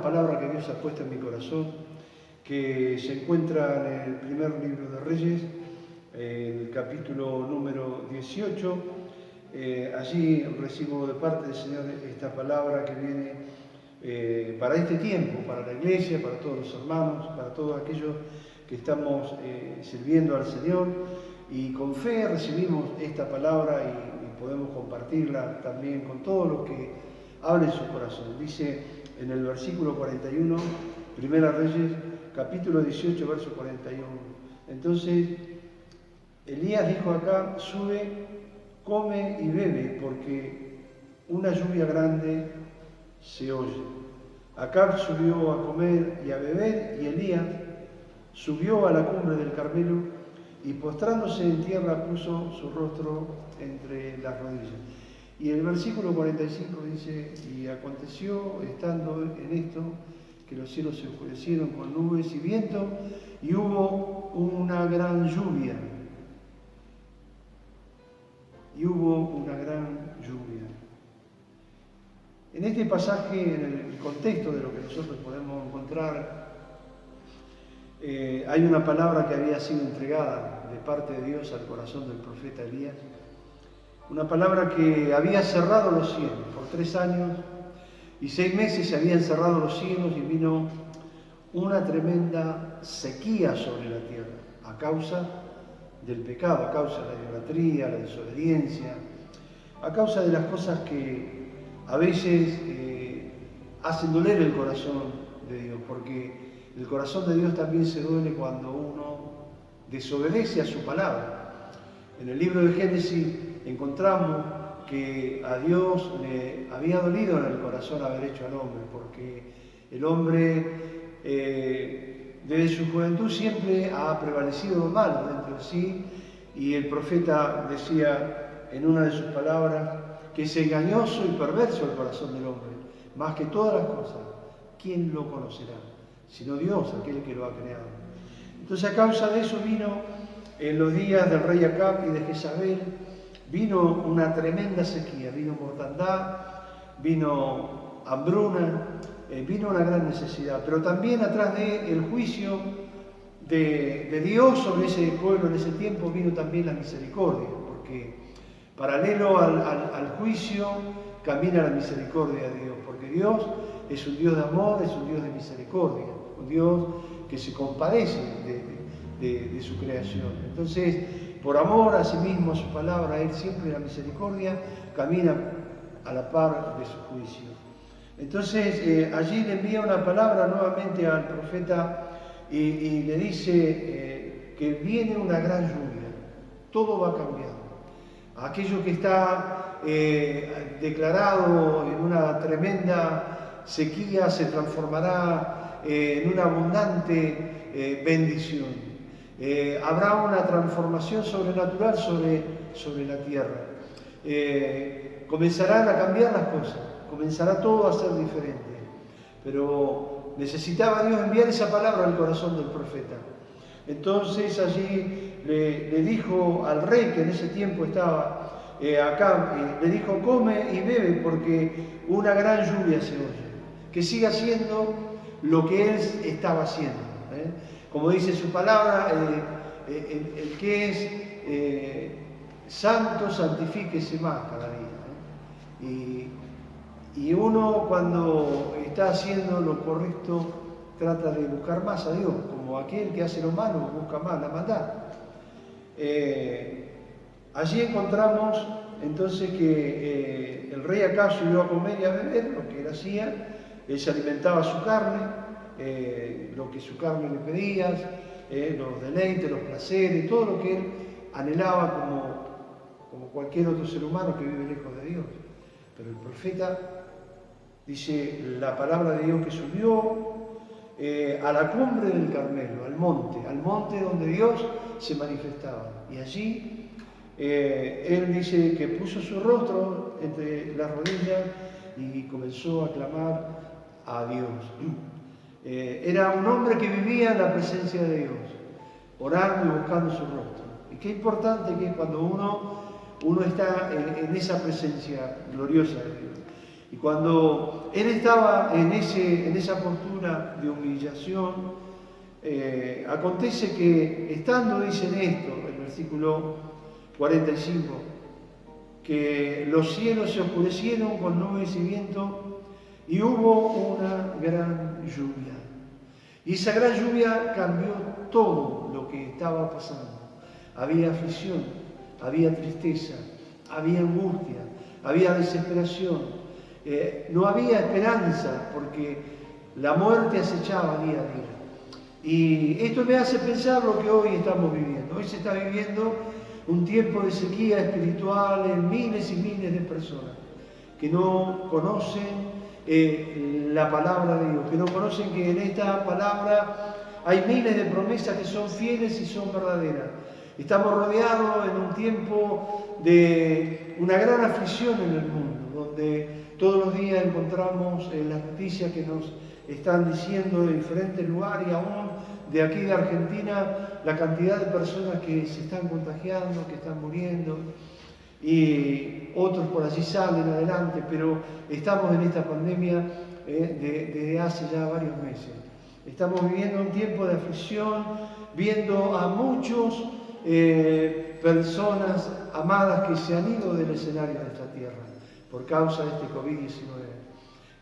una palabra que Dios ha puesto en mi corazón, que se encuentra en el primer libro de Reyes, el capítulo número 18. Allí recibo de parte del Señor esta palabra que viene para este tiempo, para la iglesia, para todos los hermanos, para todos aquellos que estamos sirviendo al Señor, y con fe recibimos esta palabra y podemos compartirla también con todos los que hablen su corazón. Dice en el versículo 41, Primera Reyes, capítulo 18, verso 41. Entonces Elías dijo acá: sube, come y bebe, porque una lluvia grande se oye. Acab subió a comer y a beber, y Elías subió a la cumbre del Carmelo y postrándose en tierra puso su rostro entre las rodillas. Y el versículo 45 dice: y aconteció, estando en esto, que los cielos se oscurecieron con nubes y viento, y hubo una gran lluvia. Y hubo una gran lluvia. En este pasaje, en el contexto de lo que nosotros podemos encontrar, hay una palabra que había sido entregada de parte de Dios al corazón del profeta Elías. Una palabra que había cerrado los cielos por 3 años y 6 meses se habían cerrado los cielos y vino una tremenda sequía sobre la tierra a causa del pecado, a causa de la idolatría, la desobediencia, a causa de las cosas que a veces hacen doler el corazón de Dios, porque el corazón de Dios también se duele cuando uno desobedece a su palabra. En el libro de Génesis encontramos que a Dios le había dolido en el corazón haber hecho al hombre, porque el hombre desde su juventud siempre ha prevalecido lo malo dentro de sí, y el profeta decía en una de sus palabras que es engañoso y perverso el corazón del hombre, más que todas las cosas. ¿Quién lo conocerá? Sino Dios, aquel que lo ha creado. Entonces, a causa de eso vino, en los días del rey Acab y de Jezabel, vino una tremenda sequía, vino mortandad, vino hambruna, vino una gran necesidad. Pero también atrás del juicio de Dios sobre ese pueblo en ese tiempo vino también la misericordia, porque paralelo al juicio camina la misericordia de Dios, porque Dios es un Dios de amor, es un Dios de misericordia, un Dios que se compadece de su creación. Entonces, por amor a sí mismo, a su palabra, Él siempre la misericordia camina a la par de su juicio. Entonces, allí le envía una palabra nuevamente al profeta y le dice que viene una gran lluvia, todo va a cambiar. Aquello que está declarado en una tremenda sequía se transformará en una abundante bendición. Habrá una transformación sobrenatural sobre la tierra. Comenzarán a cambiar las cosas, comenzará todo a ser diferente. Pero necesitaba Dios enviar esa palabra al corazón del profeta. Entonces allí le dijo al rey, que en ese tiempo estaba acá, le dijo: come y bebe, porque una gran lluvia se oye. Que siga haciendo lo que él estaba haciendo. Como dice su palabra, el que es santo, santifíquese más cada día. Y uno, cuando está haciendo lo correcto, trata de buscar más a Dios, como aquel que hace lo malo busca más la maldad. Allí encontramos entonces que el rey Acab subió a comer y a beber, lo que él hacía. Él se alimentaba su carne, lo que su carne le pedía, los deleites, los placeres, todo lo que él anhelaba como cualquier otro ser humano que vive lejos de Dios. Pero el profeta, dice la palabra de Dios, que subió a la cumbre del Carmelo, al monte donde Dios se manifestaba. Y allí él dice que puso su rostro entre las rodillas y comenzó a clamar a Dios. Era un hombre que vivía en la presencia de Dios, orando y buscando su rostro. Y qué importante que es cuando uno está en esa presencia gloriosa de Dios. Y cuando él estaba en esa postura de humillación, acontece que estando, dicen esto, el versículo 45, que los cielos se oscurecieron con nubes y viento y hubo una gran lluvia. Y esa gran lluvia cambió todo lo que estaba pasando. Había aflicción, había tristeza, había angustia, había desesperación. No había esperanza porque la muerte acechaba día a día. Y esto me hace pensar lo que hoy estamos viviendo. Hoy se está viviendo un tiempo de sequía espiritual en miles y miles de personas que no conocen la palabra de Dios, que no conocen que en esta palabra hay miles de promesas que son fieles y son verdaderas. Estamos rodeados en un tiempo de una gran aflicción en el mundo, donde todos los días encontramos las noticias que nos están diciendo de diferentes lugares y aún de aquí de Argentina la cantidad de personas que se están contagiando, que están muriendo y otros por allí salen adelante, pero estamos en esta pandemia desde hace ya varios meses. Estamos viviendo un tiempo de aflicción, viendo a muchos personas amadas que se han ido del escenario de esta tierra por causa de este COVID-19.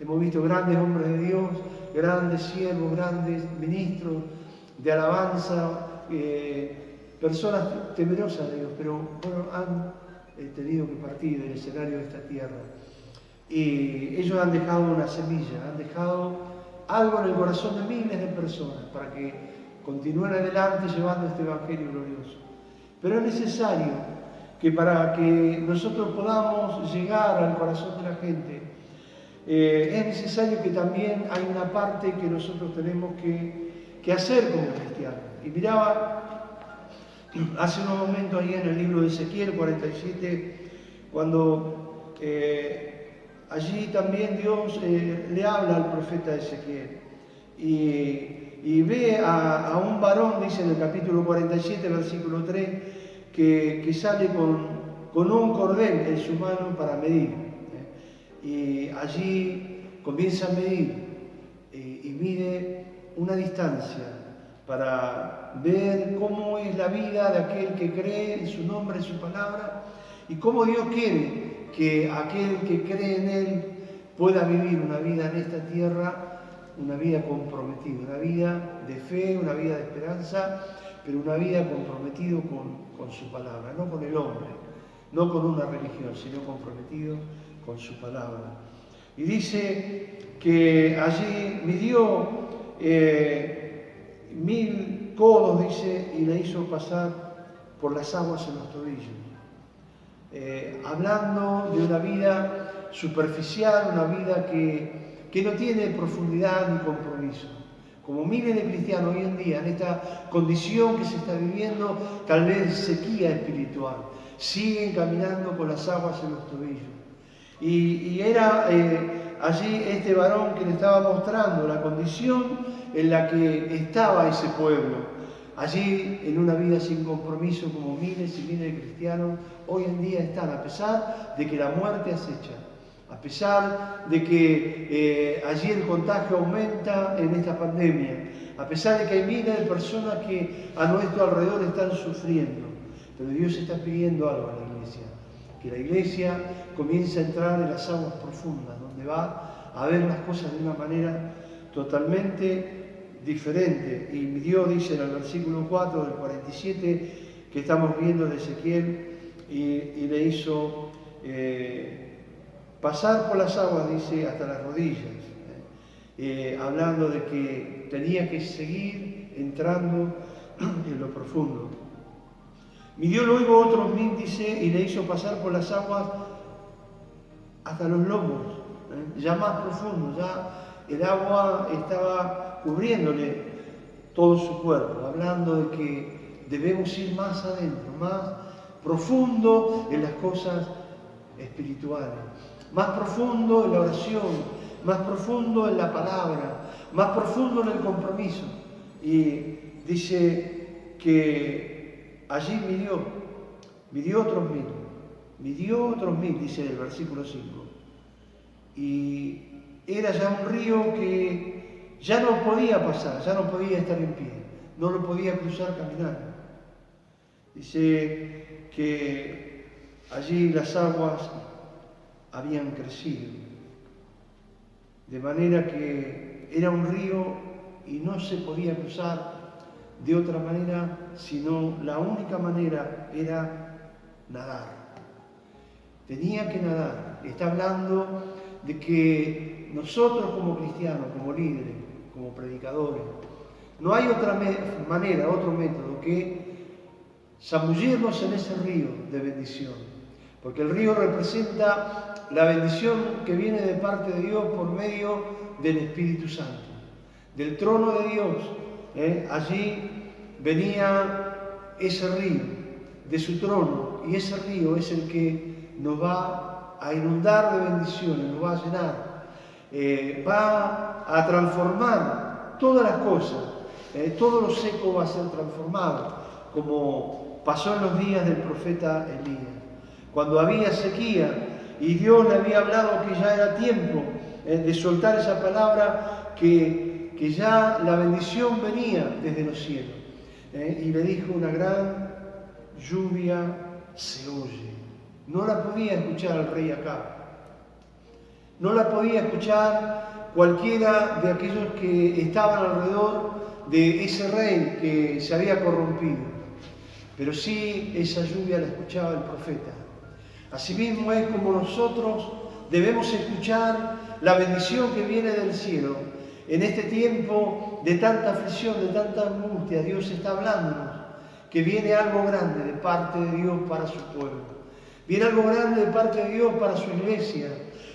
Hemos visto grandes hombres de Dios, grandes siervos, grandes ministros de alabanza, personas temerosas de Dios, pero bueno, han tenido que partir del escenario de esta tierra. Y ellos han dejado una semilla, han dejado algo en el corazón de miles de personas para que continúen adelante llevando este evangelio glorioso. Pero es necesario que para que nosotros podamos llegar al corazón de la gente, es necesario que también hay una parte que nosotros tenemos que hacer como cristianos. Y miraba hace unos momentos ahí en el libro de Ezequiel 47, cuando allí también Dios le habla al profeta Ezequiel y ve a un varón, dice en el capítulo 47, versículo 3, que sale con un cordel en su mano para medir. Y allí comienza a medir y mide una distancia para ver cómo es la vida de aquel que cree en su nombre, en su palabra, y cómo Dios quiere que aquel que cree en Él pueda vivir una vida en esta tierra, una vida comprometida, una vida de fe, una vida de esperanza, pero una vida comprometido con su palabra, no con el hombre, no con una religión, sino comprometido con su palabra. Y dice que allí midió 1000 codos, dice, y le hizo pasar por las aguas en los tobillos. Hablando de una vida superficial, una vida que no tiene profundidad ni compromiso. Como miles de cristianos hoy en día, en esta condición que se está viviendo, tal vez sequía espiritual, siguen caminando con las aguas en los tobillos. Y era allí este varón que le estaba mostrando la condición en la que estaba ese pueblo. Allí, en una vida sin compromiso, como miles y miles de cristianos hoy en día están, a pesar de que la muerte acecha, a pesar de que allí el contagio aumenta en esta pandemia, a pesar de que hay miles de personas que a nuestro alrededor están sufriendo. Pero Dios está pidiendo algo a la iglesia, que la iglesia comience a entrar en las aguas profundas, donde va a ver las cosas de una manera totalmente diferente. Y Dios dice en el versículo 4 del 47 que estamos viendo de Ezequiel, y le hizo pasar por las aguas, dice, hasta las rodillas, hablando de que tenía que seguir entrando en lo profundo. Midió luego otros 1000, dice, y le hizo pasar por las aguas hasta los lomos, ya más profundo, ya el agua estaba cubriéndole todo su cuerpo, hablando de que debemos ir más adentro, más profundo en las cosas espirituales, más profundo en la oración, más profundo en la palabra, más profundo en el compromiso. Y dice que allí midió otros 1000, dice en el versículo 5. y era ya un río que ya no podía pasar, ya no podía estar en pie, no lo podía cruzar caminando. Dice que allí las aguas habían crecido, de manera que era un río y no se podía cruzar de otra manera, sino la única manera era nadar. Tenía que nadar. Está hablando de que nosotros como cristianos, como líderes, como predicadores, no hay otra manera, otro método que zambullirnos en ese río de bendición. Porque el río representa la bendición que viene de parte de Dios por medio del Espíritu Santo, del trono de Dios. Allí venía ese río de su trono, y ese río es el que nos va a inundar de bendiciones, nos va a llenar, va a transformar todas las cosas, todo lo seco va a ser transformado, como pasó en los días del profeta Elías, cuando había sequía y Dios le había hablado que ya era tiempo de soltar esa palabra, que ya la bendición venía desde los cielos. Y le dijo: una gran lluvia se oye. No la podía escuchar el rey Acab, no la podía escuchar cualquiera de aquellos que estaban alrededor de ese rey que se había corrompido, pero sí esa lluvia la escuchaba el profeta. Asimismo es como nosotros debemos escuchar la bendición que viene del cielo. En este tiempo de tanta aflicción, de tanta angustia, Dios está hablándonos que viene algo grande de parte de Dios para su pueblo. Viene algo grande de parte de Dios para su iglesia.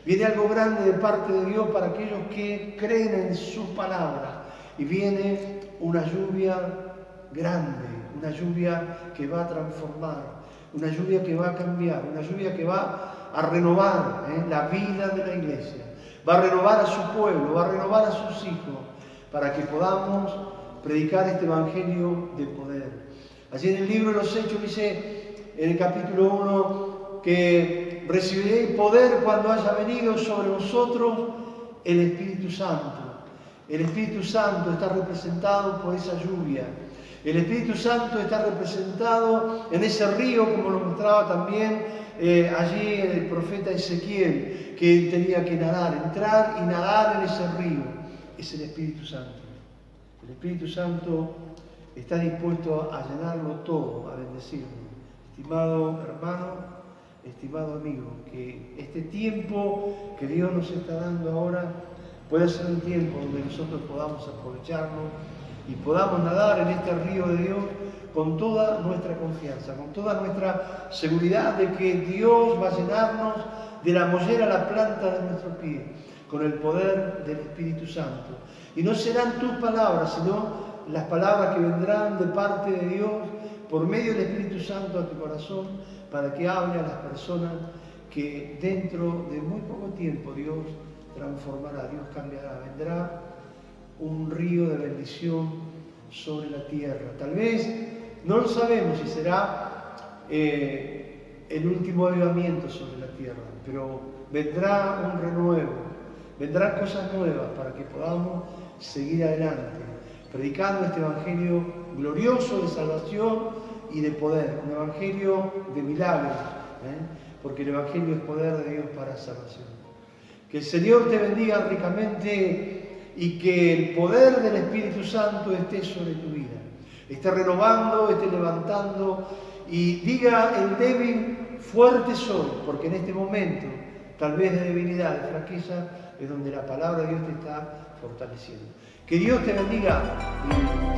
Viene algo grande de parte de Dios para aquellos que creen en su palabra. Y viene una lluvia grande, una lluvia que va a transformar, una lluvia que va a cambiar, una lluvia que va a renovar la vida de la iglesia. Va a renovar a su pueblo, va a renovar a sus hijos, para que podamos predicar este evangelio de poder. Allí en el libro de los Hechos dice, en el capítulo 1, que recibiréis poder cuando haya venido sobre vosotros el Espíritu Santo. El Espíritu Santo está representado por esa lluvia. El Espíritu Santo está representado en ese río, como lo mostraba también allí el profeta Ezequiel, que él tenía que nadar, entrar y nadar en ese río. Es el Espíritu Santo. El Espíritu Santo está dispuesto a llenarlo todo, a bendecirlo. Estimado hermano, estimado amigo, que este tiempo que Dios nos está dando ahora pueda ser un tiempo donde nosotros podamos aprovecharlo y podamos nadar en este río de Dios con toda nuestra confianza, con toda nuestra seguridad de que Dios va a llenarnos de la mollera a la planta de nuestro pie, con el poder del Espíritu Santo. Y no serán tus palabras, sino las palabras que vendrán de parte de Dios por medio del Espíritu Santo a tu corazón, para que hable a las personas que dentro de muy poco tiempo Dios transformará, Dios cambiará, vendrá un río de bendición sobre la tierra. Tal vez no lo sabemos si será el último avivamiento sobre la tierra, pero vendrá un renuevo, vendrán cosas nuevas para que podamos seguir adelante, predicando este evangelio glorioso de salvación y de poder, un evangelio de milagros, porque el evangelio es poder de Dios para salvación. Que el Señor te bendiga ricamente y que el poder del Espíritu Santo esté sobre tu vida, esté renovando, esté levantando, y diga el débil: fuerte soy, porque en este momento, tal vez de debilidad, de fraqueza, es donde la palabra de Dios te está fortaleciendo. Que Dios te bendiga y